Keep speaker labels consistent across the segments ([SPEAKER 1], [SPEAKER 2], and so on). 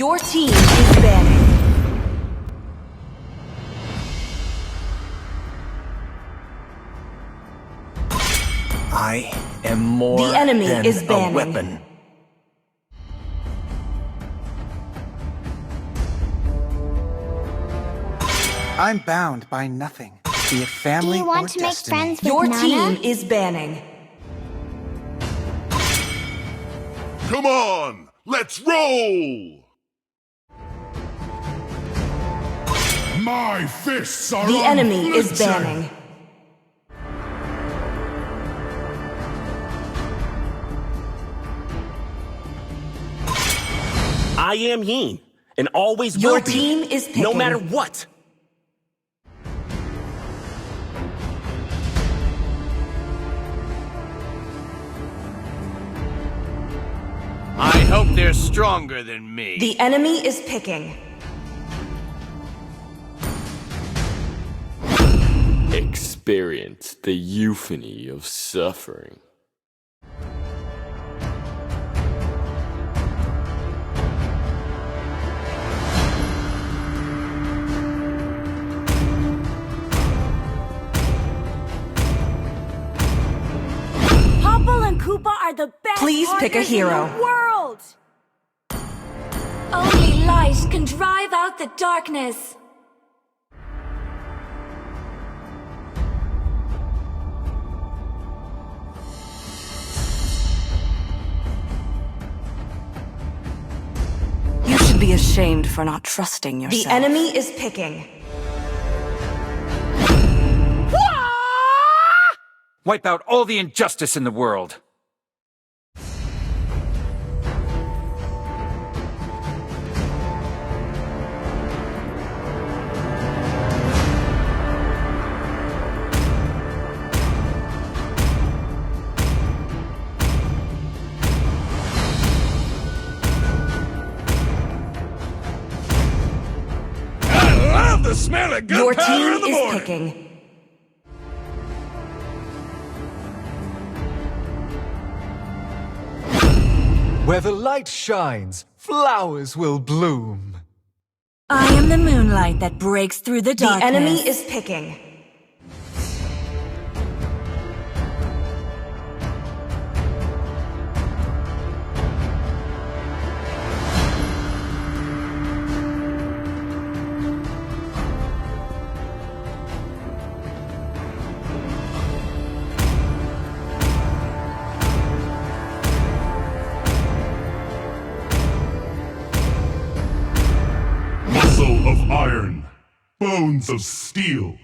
[SPEAKER 1] Your team is banning.
[SPEAKER 2] I am more
[SPEAKER 1] The enemy
[SPEAKER 2] than
[SPEAKER 1] is banning.
[SPEAKER 2] a weapon.
[SPEAKER 3] I'm bound by nothing, be it family
[SPEAKER 4] Do you want
[SPEAKER 3] or
[SPEAKER 4] to make
[SPEAKER 3] destiny.
[SPEAKER 4] friends with
[SPEAKER 1] Your
[SPEAKER 4] Nana?
[SPEAKER 1] team is banning.
[SPEAKER 5] Come on! Let's roll! My fists are
[SPEAKER 1] The enemy is
[SPEAKER 5] unflinching.
[SPEAKER 1] banning.
[SPEAKER 6] I am Yin, and always
[SPEAKER 1] Your
[SPEAKER 6] will be,
[SPEAKER 1] team is picking.
[SPEAKER 6] no matter what.
[SPEAKER 7] I hope they're stronger than me.
[SPEAKER 1] The enemy is picking.
[SPEAKER 8] Experience the euphony of suffering.
[SPEAKER 9] Popple and Koopa are the best
[SPEAKER 1] Please pick a
[SPEAKER 9] partners
[SPEAKER 1] hero.
[SPEAKER 9] in the world! Only light can drive out the darkness.
[SPEAKER 1] You should be ashamed for not trusting yourself. The enemy is picking.
[SPEAKER 3] Wipe out all the injustice in the world.
[SPEAKER 5] I love the smell of
[SPEAKER 1] Your
[SPEAKER 5] gunpowder in
[SPEAKER 1] team
[SPEAKER 5] the
[SPEAKER 1] is
[SPEAKER 5] morning.
[SPEAKER 1] picking.
[SPEAKER 10] Where the light shines, flowers will bloom.
[SPEAKER 9] I am the moonlight that breaks through the
[SPEAKER 1] The
[SPEAKER 9] darkness.
[SPEAKER 1] enemy is picking.
[SPEAKER 5] Muscle of iron, bones of steel.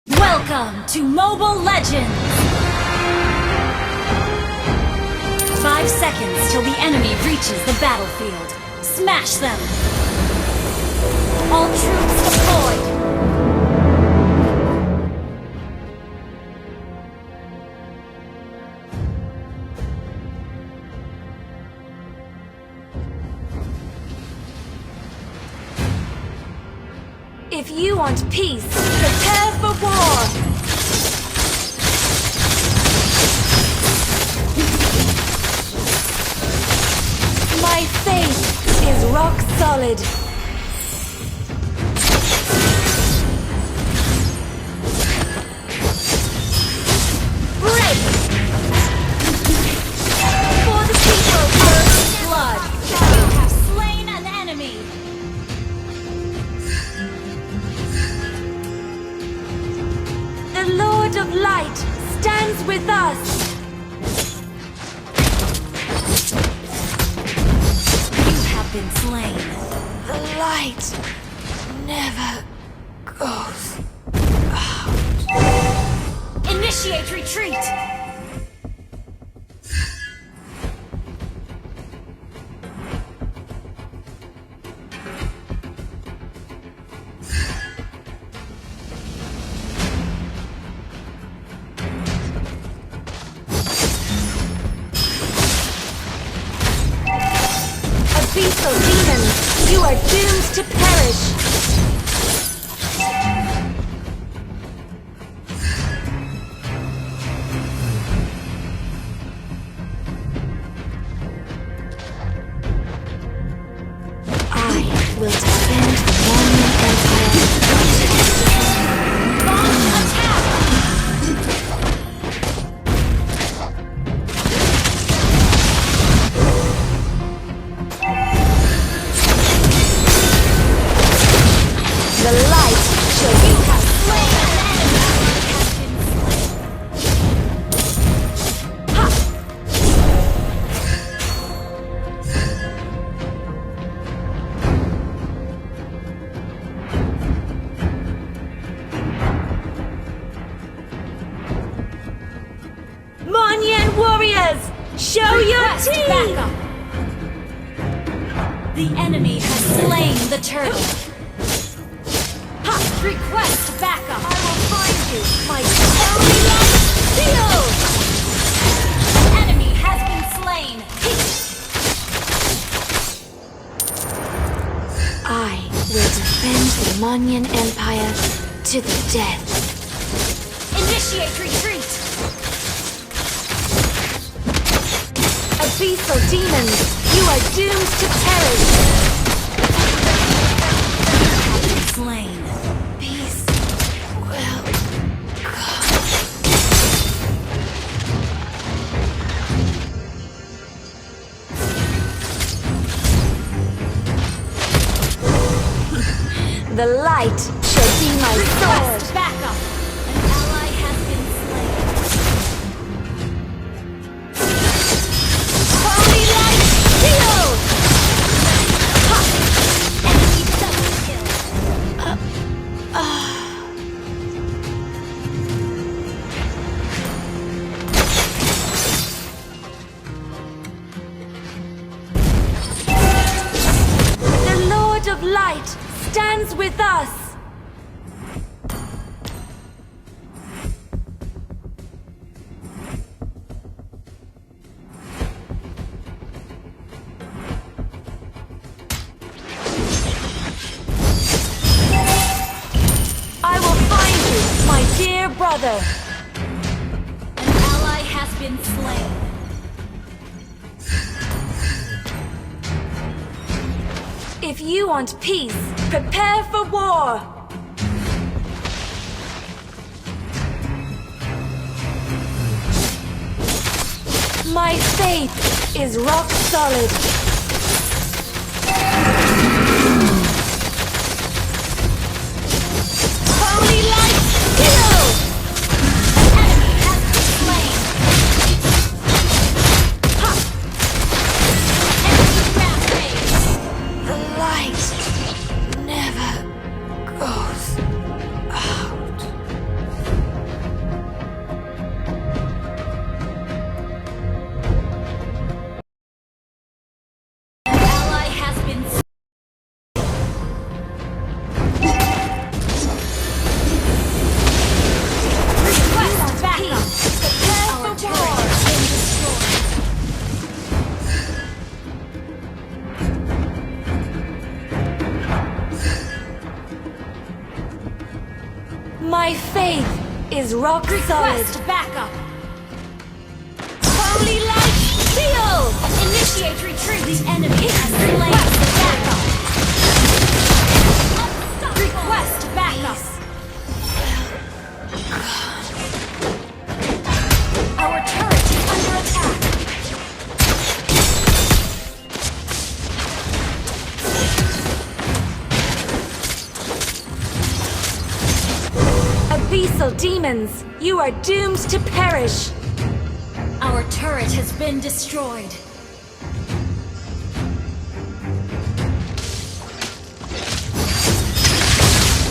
[SPEAKER 9] Welcome to Mobile Legends! 5 seconds till the enemy reaches the battlefield. Smash them! All troops deployed!
[SPEAKER 1] If you want peace, prepare for war! My faith is rock solid. Break! For the people, first blood.
[SPEAKER 9] You have slain an enemy!
[SPEAKER 1] The Lord of Light stands with us.
[SPEAKER 9] Been slain.
[SPEAKER 1] The light never goes out.
[SPEAKER 9] Initiate retreat!
[SPEAKER 1] Abyssal demons, you are doomed to perish! I will defend the Mormon Empire.
[SPEAKER 9] Launch attack!
[SPEAKER 1] The light shall be
[SPEAKER 9] Slain an enemy! Has been slain.
[SPEAKER 1] ha! Monyan warriors, show your
[SPEAKER 9] Request
[SPEAKER 1] teeth!
[SPEAKER 9] backup! The enemy has slain the turtle. Ha! Request backup!
[SPEAKER 1] I will find you, my holy light shield!
[SPEAKER 9] An enemy has been slain.
[SPEAKER 1] I will defend the Monyan Empire to the death.
[SPEAKER 9] Initiate retreat!
[SPEAKER 1] Abyssal demons, you are doomed to perish!
[SPEAKER 9] Slain.
[SPEAKER 1] Peace will come. The light shall be my sword!
[SPEAKER 9] Request backup! An ally has been slain.
[SPEAKER 1] Holy light shield!
[SPEAKER 9] Ha! Enemy double kill.
[SPEAKER 1] The Lord of Light stands with us! I will find you, my dear brother!
[SPEAKER 9] An ally has been slain.
[SPEAKER 1] If you want peace, prepare for war! My faith is rock solid. My faith is rock solid.
[SPEAKER 9] Request backup. Holy light field. Initiate retreat. The enemy has slain the backup. Request backup. Our turret is under attack.
[SPEAKER 1] Abyssal demons, you are doomed to perish.
[SPEAKER 9] Our turret has been destroyed.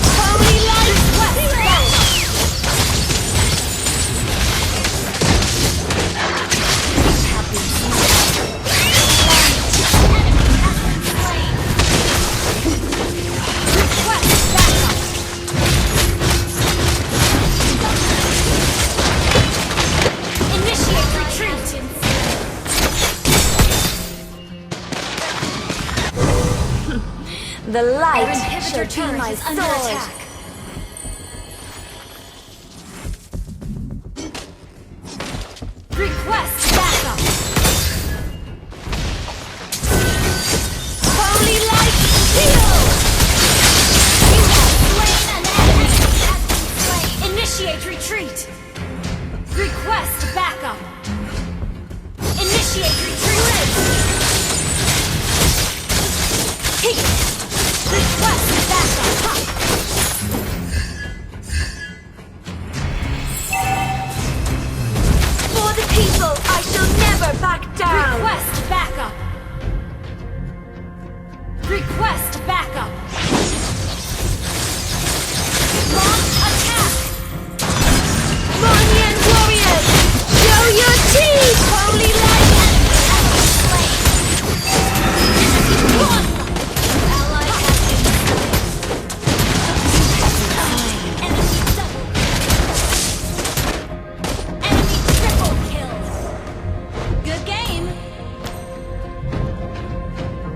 [SPEAKER 9] Holy light
[SPEAKER 1] The light
[SPEAKER 9] Our
[SPEAKER 1] shall
[SPEAKER 9] inhibitor
[SPEAKER 1] be my
[SPEAKER 9] turret is under
[SPEAKER 1] sword.
[SPEAKER 9] attack. Request backup. Holy light shield. You have slain an enemy. Has been slain. Initiate retreat. Request backup. Initiate retreat. Request backup.
[SPEAKER 1] For the people, I shall never back down.
[SPEAKER 9] Request backup. Request backup. Launch attack.
[SPEAKER 1] Monyan warriors, show your teeth.
[SPEAKER 9] Holy light enemy slain. One. Ally has been slain. Enemy double. Enemy triple kill. Good game.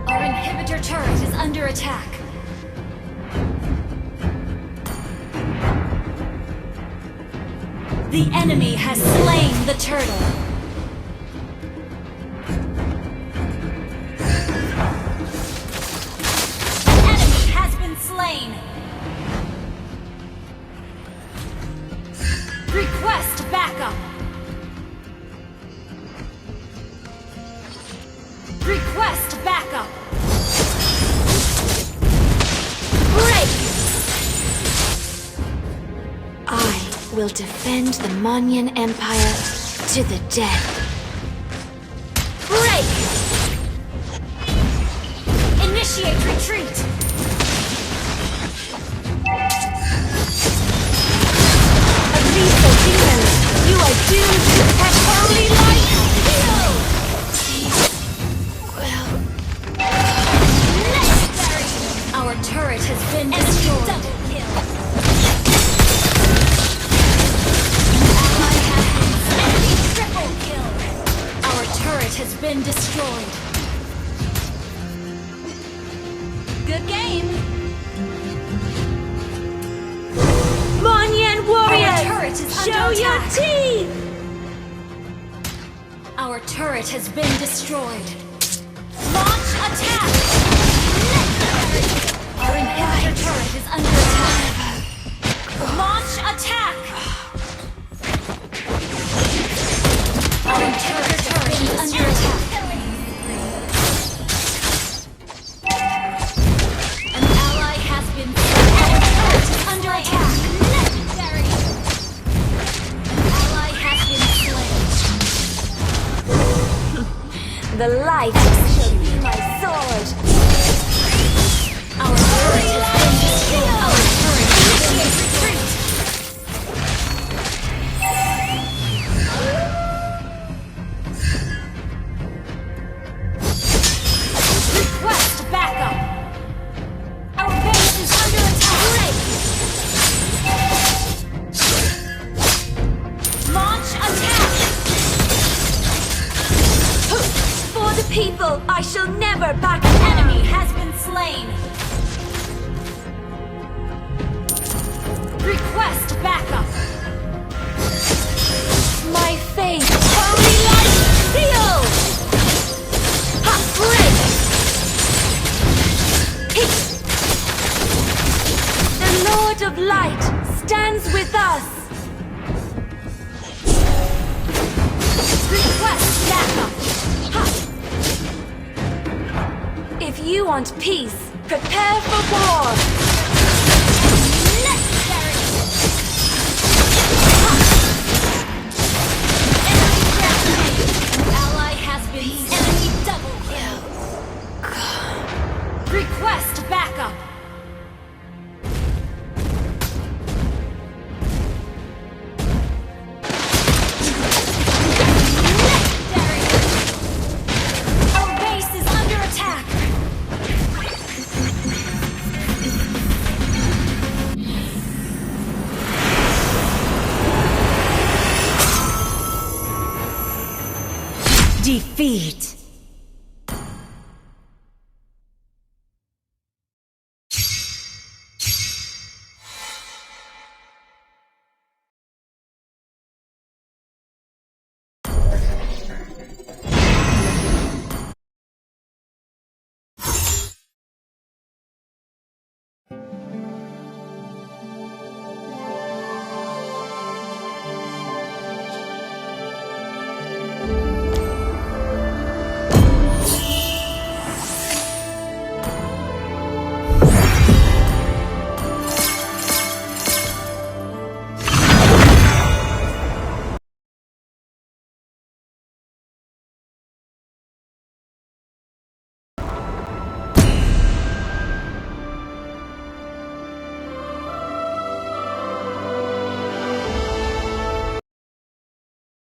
[SPEAKER 9] Our inhibitor turret is under attack. The enemy has slain the turtle. An enemy has been slain. Request backup. Request backup. Break.
[SPEAKER 1] I will defend the Monyan Empire to the death.
[SPEAKER 9] Break. Initiate retreat.
[SPEAKER 1] Abyssal demons, you are doomed to perish.
[SPEAKER 9] Holy light field. Necessary. Our turret has been destroyed. Double kill. Ally has been enemy triple kill. Our turret has been destroyed. Good game.
[SPEAKER 1] Monyan
[SPEAKER 9] Our
[SPEAKER 1] warriors,
[SPEAKER 9] turret is
[SPEAKER 1] show
[SPEAKER 9] under
[SPEAKER 1] your
[SPEAKER 9] attack.
[SPEAKER 1] teeth.
[SPEAKER 9] Our turret has been destroyed. Launch attack! Necessary! Our inhibitor turret is under attack. Launch attack! Our inhibitor turret is under attack. An ally has been slain. Our turret is under attack. Necessary! An ally has been slain.
[SPEAKER 1] The light shall be my sword.
[SPEAKER 9] Our turret has been destroyed. Our turret initiates retreat. Request backup. Our base is under attack. Launch attack.
[SPEAKER 1] For the people, spirit of light stands with us.
[SPEAKER 9] Request backup. Ha!
[SPEAKER 1] If you want peace, prepare for war.
[SPEAKER 9] Necessary. Ha! Enemy down. Ally has been enemy double kill. Request backup. Our base is under attack! Defeat!